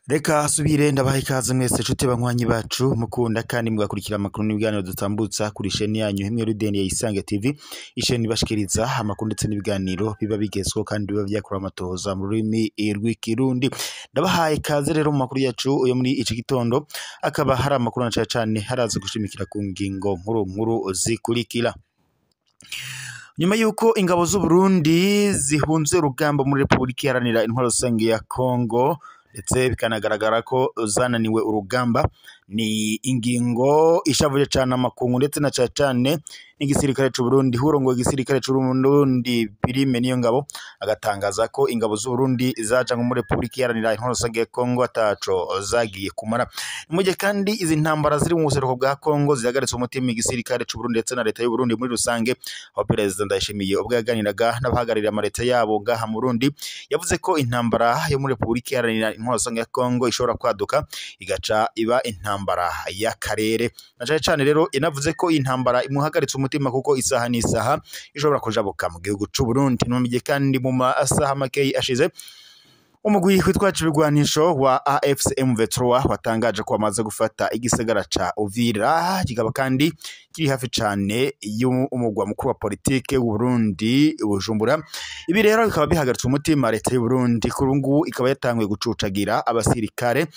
Reka subire ndabaha ikaze mwese nshuti banywanyi bacu mukunda kandi mugakurikira amakuru n'ibiganiro dutambutsa kuri chaîne yanyu himwe Rudeni ya Isange TV, isheni bashikiriza amakuru ndetse n'ibiganiro biba bigezweho kandi biba byakora amatohoza mu rurimi rw'ikirundi. Ndabahaye ikaze rero mu makuru yacu uyo muri iki gitondo, akaba hari amakuru na cyane haraza gushimikira ku ngingo nkuru zikurikira. Nyuma yuko ingabo z'u Burundi zihunze urugamba muri Republika Iharanira Intwaro Rusange ya Kongo ndetse bikanagaragara ko zananiwe urugamba, ni ingingo ishavuje cyane amakungu ndetse na cyane n'igisirikare cy'u Burundi. Hurongo igisirikare cy'u Burundi Birime niyo ngabo agatangaza ko ingabo z'u Burundi zaja muri Republika Iharanira Intwaro Rusange ya Kongo ataco zagiye kumara. Muje kandi izi ntambara ziri mu buseruko bwa Kongo zihagaritse umutima igisirikare cy'u Burundi ndetse na leta y'u Burundi muri rusange. Aho Perezida Ndayishimiye ubwo yaganiraga n'abahagararira amaleta yabo ngaha mu Burundi, yavuze ko intambara yo muri Republika Iharanira Intwaro Rusange ya Kongo ishobora kwaduka igaca iba intambara y'akarere. Na cyane rero inavuze ko intambara imuhagaritse umutima kuko isaha n'isaha ishobora kujabuka mu gihugu cy'u Burundi. Numije kandi mu masaha make ashize umugwi witwaje ibigwanisho wa AFC M23 watangaje ko amaze gufata igisagara ca Uvira, kikaba kandi kiri hafi cyane y'umugwa mukuru wa politike w'u Burundi Bujumbura. Ibi rero bikaba bihagaritse umutima leta y'u Burundi, kuri ubu ikaba yatanguye gucucagira abasirikare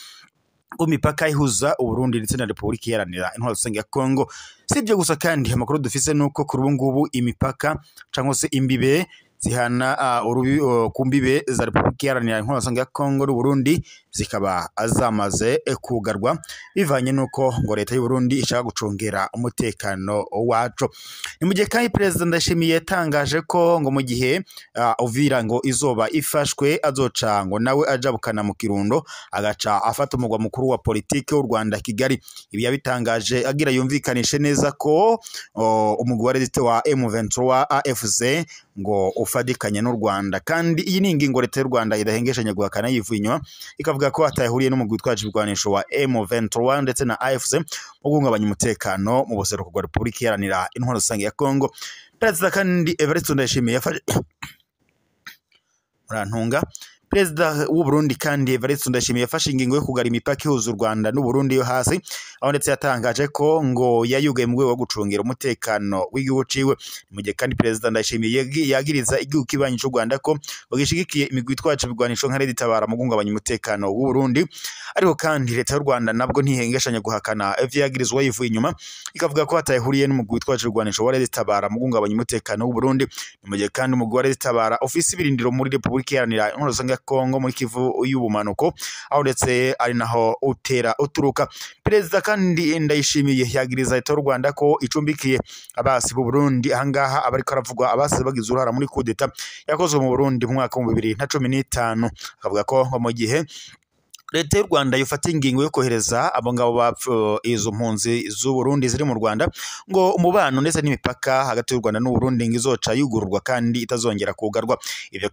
ku mipaka ihuza u Burundi ndetse na Republika Iharanira Intwaro Rusange ya Kongo. Sibyo gusa kandi amakuru dufise nuko kuri ubu ngubu imipaka cyangwa se imbibe zihana kumbibe za Republika Iharanira Intwaro Rusange ya Kongo n'u Burundi zikaba azamaze kugarwa, bivanye nuko ngo leta y'u Burundi ishaka gucungera umutekano wacu. Ni mu gihe kandi Perezida Ndayishimiye yatangaje ko ngo mu gihe Uvira ngo izoba ifashwe azoca ngo nawe ajabukana mu Kirundo agaca afata umugwa mukuru wa politike w'u Rwanda Kigali. Ibi yabitangaje agira yumvikanishe neza ko umugwi wa leta wa M23 AFC ngo ufadikanye n'u Rwanda, kandi iyi ni ingingo leta y'u Rwanda idahengeshanya guhakana yivuye inyuma, ikavuga ko atahuriye n'umugwi witwaje ibigwanisho wa M23 ndetse na AFC mu guhungabanya umutekano mu buseruko bwa Republika Iharanira Intwaro Rusange ya Kongo. Perezida kandi Evariste Ndayishimiye yafashe Perezida w'u Burundi kandi Evariste Ndayishimiye yafashe ingingo yo kugara imipaka ihuza u Rwanda n'u Burundi yo hasi, aho ndetse yatangaje ko ngo yayugaye mu rwego rwo gucungira umutekano w'igihugu ciwe. Mu gihe kandi Perezida Ndayishimiye yagiriza igihugu kibanyi cy'u Rwanda ko bagishigikiye imigwi itwaje ibigwanisho nka Red Tabara mu guhungabanya umutekano w'u Burundi. Ariko kandi leta y'u Rwanda nabwo ntihengeshanya guhakana ivyo yagirizwa yivuye inyuma, ikavuga ko hatahuriye n'umugwi witwaje ibigwanisho wa Red Tabara mu guhungabanya umutekano w'u Burundi. Mu gihe kandi umugwi wa Red Tabara ofisi ibirindiro muri Republika Iharanira Intwaro Rusange ya Kongo muri Kivu y'ubumanuko, aho ndetse ari naho uturuka. Perezida kandi Ndayishimiye yagiriza leta y'u Rwanda ko icumbikiye abasi b'u Burundi. Ahangaha abariko aravugwa abasi bagize uruhara muri kudeta yakozwe mu Burundi mu mwaka wa 2015, akavuga ko mu gihe leta y'u Rwanda yufata ingingo yo kohereza abo ngabo bapfu izo mpunzi z'u Burundi ziri mu Rwanda, ngo umubano ndetse n'imipaka hagati y'u Rwanda n'u Burundi ngizoca yugururwa kandi itazongera kugarwa. Ibyo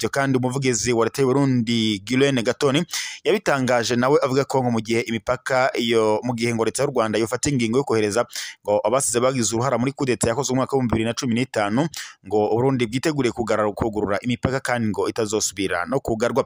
kandi umuvugizi wa leta y'u Burundi Guylaine Gatoni yabitangaje nawe avuga ko ngo mu gihe imipaka iyo mu gihe ngo leta y'u Rwanda yufata ingingo yo kohereza ngo abasize bagize uruhara muri kudeta yakozwe mu mwaka wa 2015, ngo Burundi bwiteguriye kugurura imipaka kandi ngo itazosubira no kugarwa.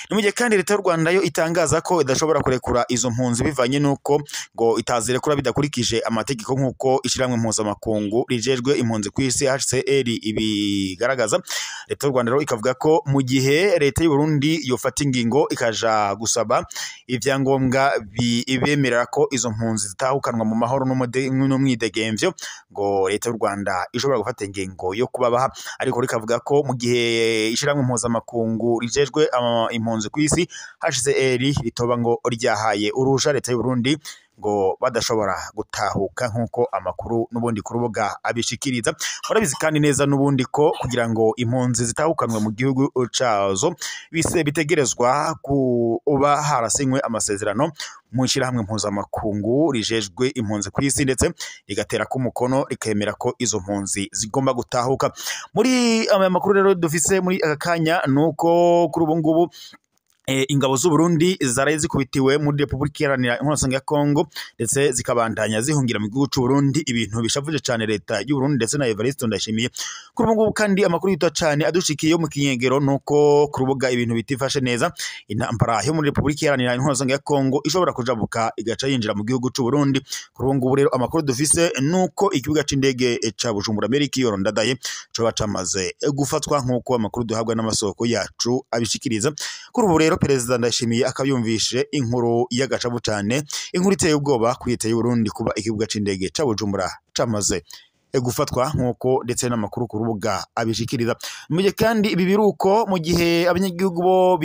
Ni mu gihe kandi leta y'u Rwanda yo itangaza ko idashobora kurekura izo mpunzi bivanye nuko ngo itazirekura bidakurikije amategeko nk'uko ishiramwe mpuzamakungu rijejwe impunzi ku isi HCR ibigaragaza. Leta y'u Rwanda rero ikavuga ko mu gihe leta y'u Burundi yofata ingingo ikaja gusaba ivyangombwa bibemerera ko izo mpunzi zitahukanwa mu mahoro n'umwidegemvyo, ngo leta y'u Rwanda ishobora gufata ingingo yo kubabaha. Ariko rikavuga ko mu gihe ishiramwe mpuzamakungu rijejwe impunzi ku isi HCR ritoba ngo ryahaye urusha leta y'u Burundi ngo badashobora gutahuka nk'uko amakuru n'ubundi ku rubuga abishikiriza. Murabizi kandi neza n'ubundi ko kugira ngo impunzi zitahukanwe mu gihugu cazo bitegerezwa kuba harasinywe amasezerano mu ishyirahamwe mpuzamakungu rijejwe impunzi ku isi, ndetse rigatera ko umukono rikemera ko izo mpunzi zigomba gutahuka. Muri aya makuru rero dufise muri aka kanya nuko kuri ubu ngubu ingabo z'u Burundi zaraye zikubitiwe muri Republika Iharanira Intwaro ya Kongo ndetse zikabandanya zihungira mu gihugu cy'u Burundi, ibintu bishavuje cyane leta y'u Burundi ndetse na Evariste Ndayishimiye. Kuri ubu ngubu kandi amakuru yita cyane adushikiye mu kinyegero nuko ku rubuga ibintu bitifashe neza, intambara yo muri Republika Iharanira Intwaro ya Kongo ishobora kujabuka igaca yinjira mu gihugu cy'u Burundi. Kuri ubu ngubu rero amakuru dufise nuko ikibuga c'indege ca Bujumbura Melchior Ndadaye coba camaze gufatwa nk'uko amakuru duhabwa n'amasoko yacu abishikiriza. Kuri ubu rero Perezida Ndayishimiye akabyumvishe inkuru y'agacabu cyane, inkuru iteye ubwoba kuri leta y'u Burundi kuba ikibuga c'indege ca Bujumbura camaze gufatwa nk'uko ndetse n'amakuru ku rubuga abishikiriza. Mu gihe kandi ibi biruko mu gihe abanyagihugu bo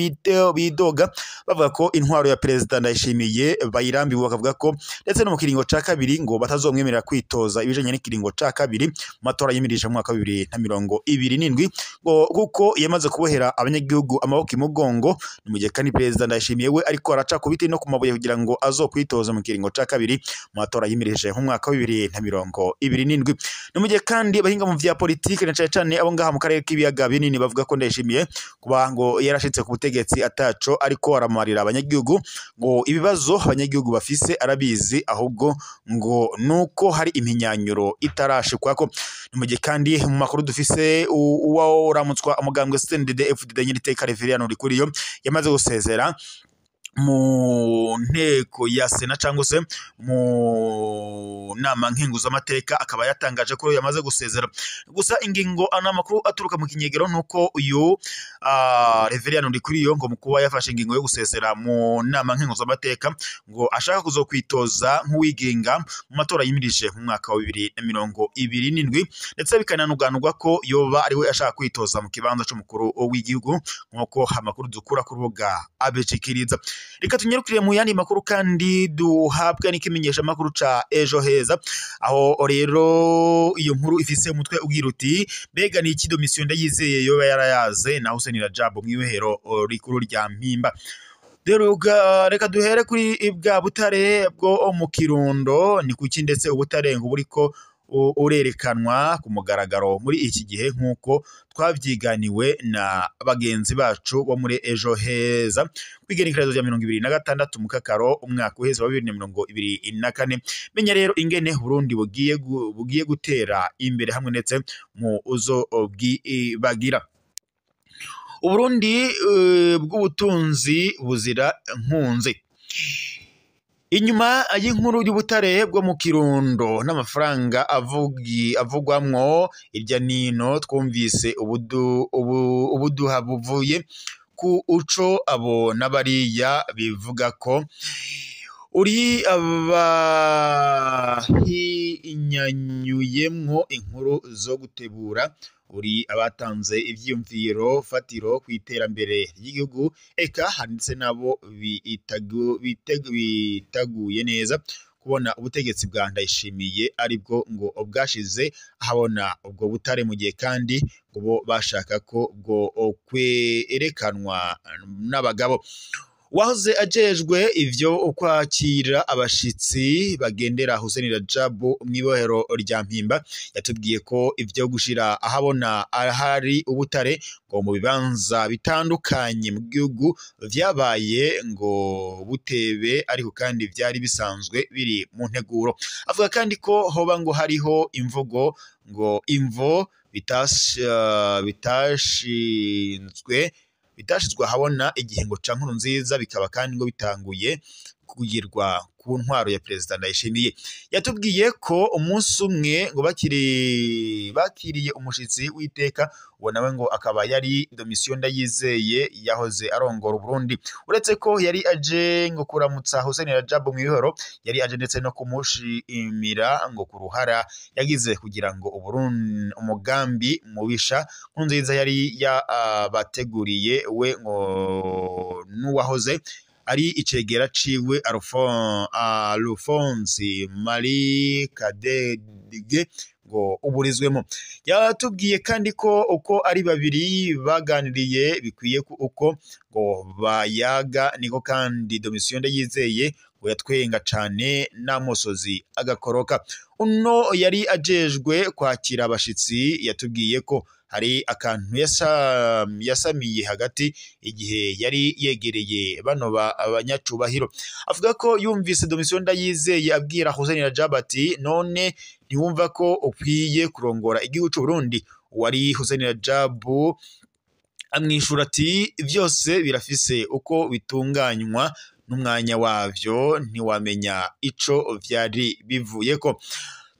bidoga bavuga ko intwaro ya Perezida Ndayishimiye bayirambiwe, bakavuga ko ndetse no mu kiringo ca kabiri ngo batazomwemerera kwitoza ibijanye n'ikiringo ca kabiri mu matora yimirije mu mwaka wa 2027 ngo kuko yamaze kubohera abanyagihugu amaboko imugongo. Ni mu gihe kandi Perezida Ndayishimiye we ariko araca ku biti no ku mabuye kugira ngo azokwitoza mu kiringo ca kabiri mu matora yimirije mu mwaka wa 2027. Ni mu gihe kandi abahinga mu vya politike na cyane abo ngaha mu karere k'ibiyaga binini bavuga ko Ndayishimiye kuba ngo yarashitse ku butegetsi ataco ariko aramarira abanyagihugu, ngo ibibazo abanyagihugu bafise arabizi, ahubwo ngo nuko hari iminyanyuro itarashikwako. Ni mu gihe kandi mu makuru dufise uwa uramutswa umugambwe CNDD-FDD Nyiriteka Reverien Ndikuriyo yamaze gusezera mu nteko ya Sena cyangwa se mu nama nkenguzamateka, akaba yatangaje ko yamaze gusezera. Gusa ingingo n'amakuru aturuka mu kinyegero nuko uyu Reverien Ndikuriyo ngo mukuba yafashe ingingo yo gusezera mu nama nkenguzamateka ngo ashaka kuzokwitoza nk'uwigenga mu matora yimirije mu mwaka wa 2027, ndetse bikananuganurwa ko yoba ari we ashaka kwitoza mu kibanza cy'umukuru w'igihugu nk'uko amakuru dukura ku rubuga abishikiriza. Reka tunyarukire mu yandi makuru kandi duhabwa n'ikimenyesha makuru ca Ejo Heza, aho rero iyo nkuru ifise umutwe ugira uti mbega ni iki Domitien Ndayizeye yoba yarayaze na Hussein Rajab mw'iwehero rikuru rya Mpimba. Reka duhere kuri bwa butare bwo mu Kirundo, ni kuki ndetse ubutare ngo buriko urerekanwa ku mugaragaro muri iki gihe nk'uko twavyiganiwe na bagenzi bacu bo muri Ejo Heza kwigenekerezo rya 2026 mu Kakaro umwaka uheze wa 2024. Menya rero ingene Burundi bugiye gutera imbere hamwe ndetse mu uzo bagira Uburundi bw'ubutunzi buzira nkunzi. Inyuma y'inkuru y'ubutare bwo mu Kirundo n'amafaranga avugwamwo irya nino, twumvise ubuduha buvuye ku uco abo n'abariya bivuga ko uri abahinyanyuyemwo inkuru zo gutebura, uri abatanze ivyiyumviro fatiro ku iterambere ry'igihugu, eka handitse nabo bitaguye neza kubona ubutegetsi bwa Ndayishimiye aribwo ngo bwashize ahabona ubwo butare, mu gihe kandi ngo bo bashaka ko bwo kwerekanwa n'abagabo. Wahoze ajejwe ivyo kwakira abashitsi bagendera Hussein Rajab mw'ibohero rya Mpimba yatubwiye ko ivyo gushira ahabona ahari ubutare ngo mu bibanza bitandukanye mu gihugu vyabaye ngo butebe, ariko kandi vyari bisanzwe biri mu nteguro. Avuga kandi ko hoba ngo hariho imvugo ngo imvo bitashizwe ahabona igihe ngo ca nkuru nziza, bikaba kandi ngo bitanguye kugirwa ku ntwaro ya Perezida Ndayishimiye. Yatubwiye ko umunsi umwe ngo bakiriye umushitsi w'iteka, uwo nawe ngo akaba yari Domitien Ndayizeye yahoze arongora Burundi. Uretse ko yari aje ngo kuramutsa Hussein Rajab mw'ihoro, yari aje ndetse no kumushimira ngo ku ruhara yagize kugira ngo umugambi mubisha nkunziza yari yabateguriye we ngo n'uwahoze ari icegera ciwe Alphonse Marie Kadege ngo uburizwemo. Yatubwiye kandi ko uko ari babiri baganiriye bikwiye uko ngo bayaga, niko kandi Domitien Ndayizeye ngo yatwenga cane n'amosozi agakoroka. uno yari ajejwe kwakira abashitsi yatubwiye ko hari akantu yasamiye hagati igihe yari yegereye bano abanyacubahiro. Avuga ko yumvise Domitien Ndayizeye abwira Hussein Rajab ati none ntiwumva ko ukwiye kurongora igihugu c'u Burundi. Wari Hussein Rajab amwishura ati vyose birafise uko bitunganywa n'umwanya wavyo, ntiwamenya ico vyari bivuyeko.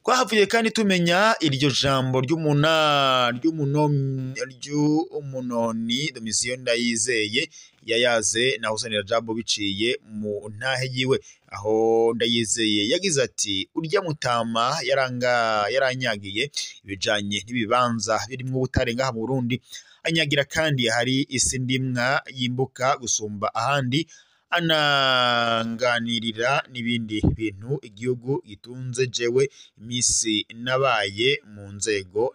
Twahavuye kandi tumenya iryo jambo ry'umunoni Domitien Ndayizeye yayaze na Hussein Rajab biciye mu ntahe yiwe, aho Ndayizeye yagize ati urya mutama yaranyagiye ibijanye n'ibibanza birimwo ubutare ngaha mu Burundi, anyagira kandi hari isi ndimwa yimbuka gusumba ahandi, ananganirira n'ibindi bintu igihugu gitunze. Jewe imisi nabaye mu nzego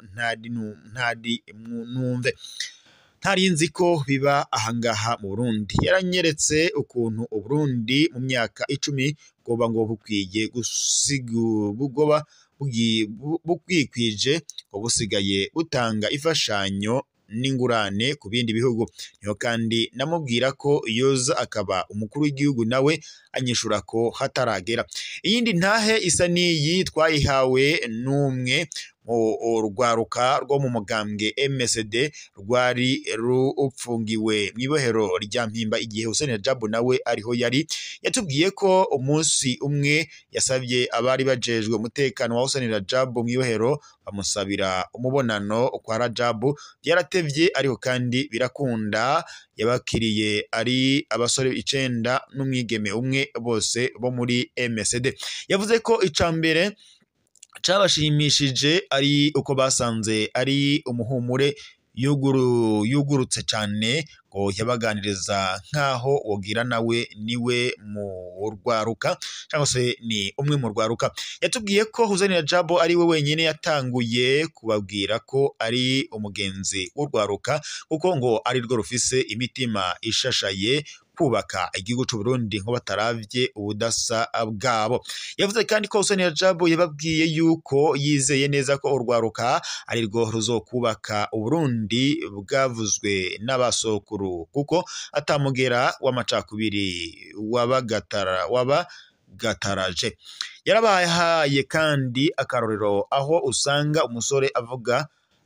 ntari nzi ko biba ahangaha mu Burundi. Yaranyeretse ukuntu Uburundi mu myaka 10 bwoba ngo bukwiye bugoba bukwikwije ngo busigaye butanga ifashanyo n'ingurane ku bindi bihugu. Niho kandi namubwira ko yoza akaba umukuru w'igihugu, nawe anyishura ko hataragera. Iyindi ntahe isa niyi twayihawe n'umwe mu rwaruka rwo mu mugambwe MSD rwari rupfungiwe mw'ibohero rya Mpimba igihe Hussein Rajab nawe ariho yari. Yatubwiye ko umunsi umwe yasabye abari bajejwe umutekano wa Hussein Rajab mw'ibohero bamusabira umubonano kwa Rajab. Byaratevye ariko kandi birakunda, yabakiriye ari abasore 9 n'umwigeme umwe bose bo muri MSD. Yavuze ko icambere cabashimishije ari uko basanze ari umuhumure yugurutse cyane, ngo yabaganiriza nkaho wogira nawe niwe mu rwaruka cyangwa se ni umwe mu rwaruka. Yatubwiye ko Hussein Rajab ari we wenyine yatanguye kubabwira ko ari umugenzi w'urwaruka, kuko ngo ari rwo rufise imitima ishashaye kubaka igihugu c'u Burundi nko bataravye ubudasa bwabo. Yavuze kandi ko Hussein Rajab yababwiye yuko yizeye neza ko urwaruka ari rwo ruzokubaka Uburundi bwavuzwe n'abasokuru, kuko atamugera w'amacakubiri wabagataraje. Yarabahaye kandi akarorero aho usanga umusore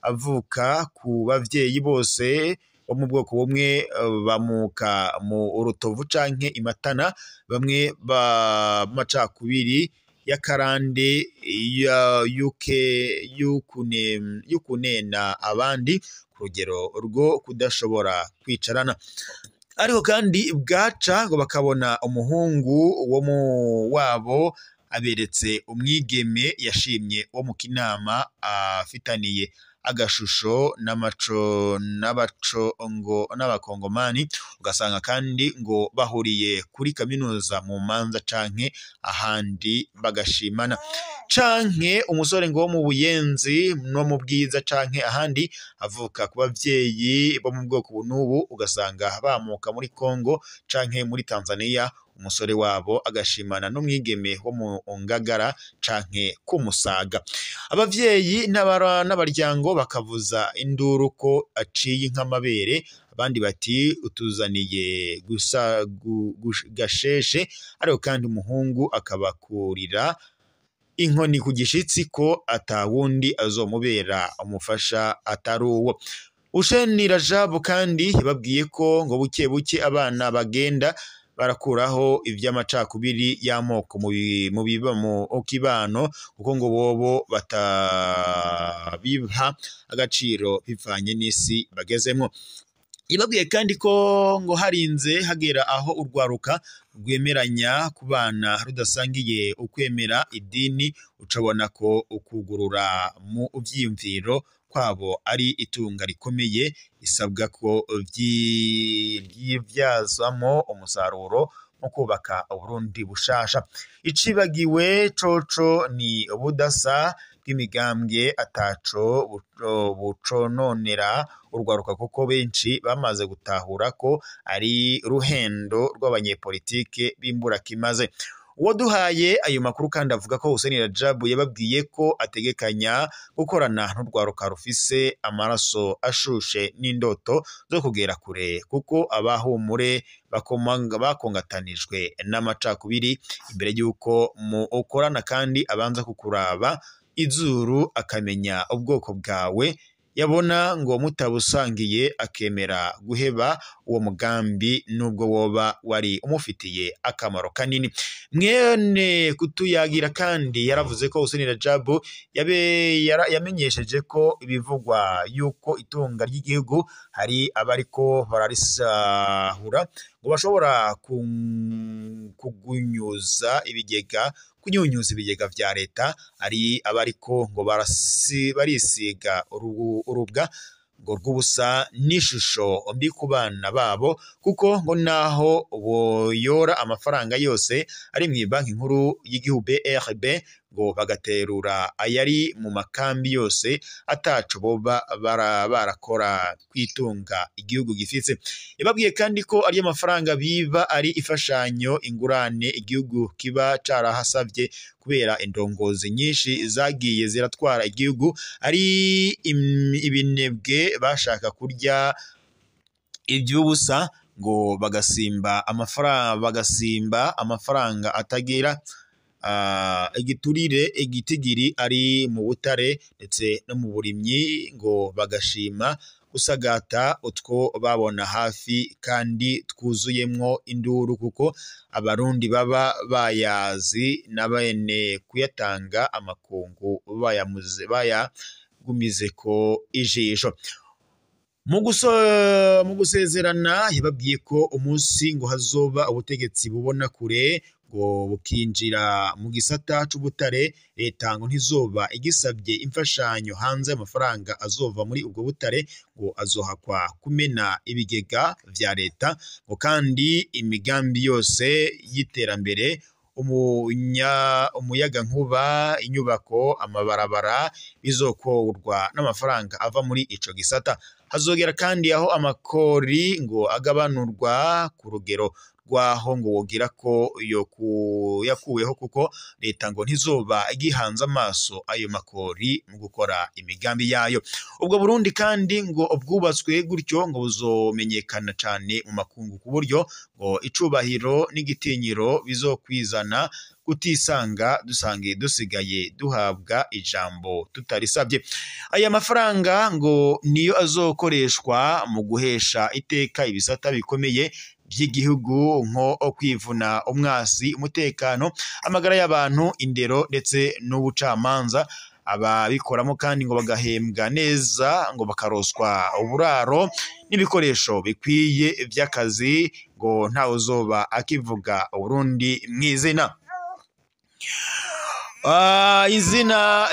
avuka ku bavyeyi bose bo mu bwoko bumwe, bamuka mu Urutovu canke Imatana, bamwe ba macakubiri y'akarande yukunena abandi ku rugero rwo kudashobora kwicarana. Ariko kandi bwaca ngo bakabona umuhungu wo mu wabo aberetse umwigeme yashimye wo mu Kinama afitaniye agashusho n'abakongomani, ugasanga kandi ngo bahuriye kuri kaminuza mu Manza canke ahandi bagashimana. Canke umusore ngo wo mu Buyenzi no mu Bwiza canke ahandi avuka ku bavyeyi bo mu bwoko n'ubu, ugasanga bamuka muri Kongo canke muri Tanzania, umusore wabo agashimana n'umwigeme wo mu Ngagara canke ku Musaga. Abavyeyi n'abaryango bakavuza induru ko aciye nk'amabere, abandi bati utuzaniye gusa gasheshe, ariko kandi umuhungu akabakurira inkoni ku gishitsi ko atawundi azomubera umufasha atari uwo. Hussein Rajab kandi yababwiye ko ngo buke buke abana bagenda barakuraho ivy'amacakubiri y'amoko mu kibano, kuko ngo bobo batabiha agaciro bivanye n'isi bagezemwo. Yababwiye kandi ko ngo harinze hagera aho urwaruka rwemeranya ku bana rudasangiye ukwemera idini, ucabona ko ukugurura mu vyiyumviro kwabo ari itunga rikomeye, isabwa ko vyivyazwamo umusaruro mu kubaka Uburundi bushasha. Icibagiwe coco ni ubudasa bw'imigambwe ataco bucononera urwaruka, kuko benshi bamaze gutahura ko ari ruhendo rw'abanyepolitike b'imburakimaze. uwaduhaye ayo makuru kandi avuga ko Hussein Rajab yababwiye ko ategekanya gukorana n'urwaruka rufise amaraso ashushe n'indoto zo kugera kure kuko abahumure bakongatanijwe n'amacakubiri imbere y'uko mu ukorana kandi abanza kukuraba izuru akamenya ubwoko bwawe yabona ngo mutabusangiye akemera guheba uwo mugambi nubwo woba wari umufitiye akamaro kanini. Mwene kutuyagira kandi yaravuze ko Hussein Rajab yamenyesheje ko ibivugwa yuko itunga ry'igihugu hari abariko bararisahura ngo bashobora kunyunyuza ibigega vya leta ari abariko ngo barisiga urubwa ngo rw'ubusa n'ishusho mbi ku bana babo kuko ngo naho boyora amafaranga yose ari mu banki nkuru y'igihugu BRB ngo bagaterura ayari mu makambi yose ataco boba barakora kwitunga igihugu gifitse. Yababwiye kandi ko ari amafaranga biba ari ifashanyo ingurane igihugu kiba carahasavye kubera indongozi nyinshi zagiye ziratwara igihugu ari ibinebwe bashaka kurya iby'ubusa ngo bagasimba amafaranga atagira igitigiri ari mu butare ndetse no mu burimyi ngo bagashima usagata utwo babona hafi kandi twuzuyemwo induru kuko abarundi baba bayazi n'abene kuyatanga amakungu bayagumize ko ijisho. Mu gusezerana yababwiye ko umunsi ngo hazoba ubutegetsi bubona kure ngo bukinjira mu gisata c'ubutare leta ngo ntizoba igisabye imfashanyo hanze y'amafaranga azova muri ubwo butare ngo azohakwa kumena ibigega vya leta ngo kandi imigambi yose y'iterambere umuyaga nkuba inyubako amabarabara bizokorwa n'amafaranga ava muri ico gisata. Hazogera kandi aho amakori ngo agabanurwa ku rugero rwaho ngo wogira ko yakuweho kuko leta ngo ntizoba igihanze amaso ayo makori mu gukora imigambi yayo. Ubwo Burundi kandi ngo ubwubatswe gutyo ngo buzomenyekana cane mu makungu ku buryo ngo icubahiro n'igitinyiro bizokwizana kutisanga dusigaye duhabwa ijambo tutarisabye. Aya mafaranga ngo niyo azokoreshwa mu guhesha iteka ibisata bikomeye by'igihugu nko kwivuna umwasi, umutekano, amagara y'abantu, indero ndetse n'ubucamanza. Ababikoramo kandi ngo bagahembwa neza ngo bakaroswa uburaro n'ibikoresho bikwiye by'akazi ngo ntawe uzoba akivuga Burundi mw'izina. Izina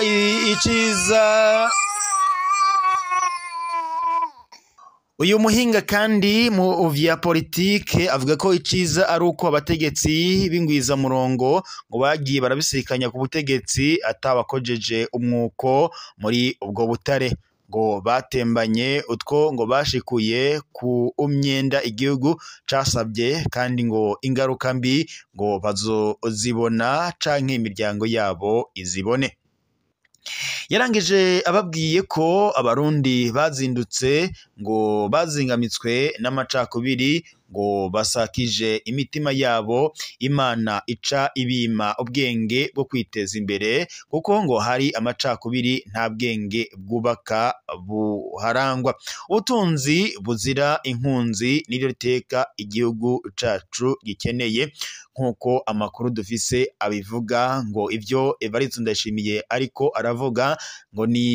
iciza uyu muhinga kandi mu vya politike avuga ko iciza ari uko abategetsi b'ingwiza murongo ngo bagiye barabisikanya ku butegetsi atabakojeje umwuko muri ubwo butare ngo batembanye utwo ngo bashikuye ku umyenda igihugu casabye kandi ngo ingaruka mbi ngo bazozibona canke imiryango yabo izibone. Yarangije ababwiye ko abarundi bazindutse ngo bazingamitswe n'amacakubiri ngo basakije imitima yabo, Imana ica ibima ubwenge bwo kwiteza imbere kuko ngo hari amacakubiri nta bwenge bwubaka buharangwa. Ubutunzi buzira inkunzi niryo teka igihugu cacu gikeneye nkuko amakuru dufise abivuga ngo ivyo Evariste Ndayishimiye ariko aravuga ngo ni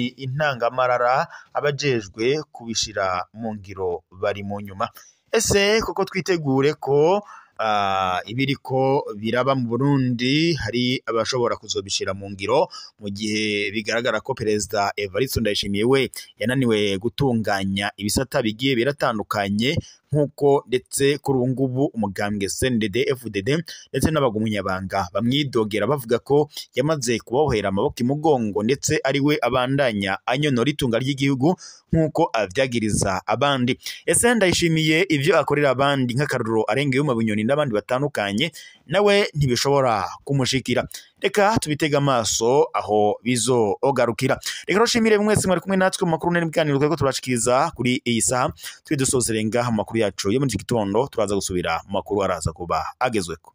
intangamarara abajejwe kubishira mu ngiro bari mu nyuma. Ese koko twitegure ko ibiriko biraba mu Burundi hari abashobora kuzobishira mu ngiro mu gihe bigaragara ko Perezida Evariste Ndayishimiye we yananiwe gutunganya ibisata bigiye biratandukanye nkuko ndetse kuri ubu ngubu umugambwe CNDD-FDD ndetse n'abagumunyabanga bamwidogera bavuga ko yamaze kubahohera amaboko imugongo ndetse ari we abandanya anyonora itunga ry'igihugu nkuko avyagiriza abandi. Ese Ndayishimiye ivyo akorera abandi nk'akaruro arengeye mu binyoni n'abandi batandukanye nawe ntibishobora kumushikira. Reka tubitega amaso aho bizogarukira. Reka roshimire mwese mwari kumwe natwe mu makuru n'ibiganiro twego turashikiriza kuri iyi saha. Twidusozere ngaha mu makuru yacu yo mu gitondo, turaza gusubira mu makuru araza kuba agezweko.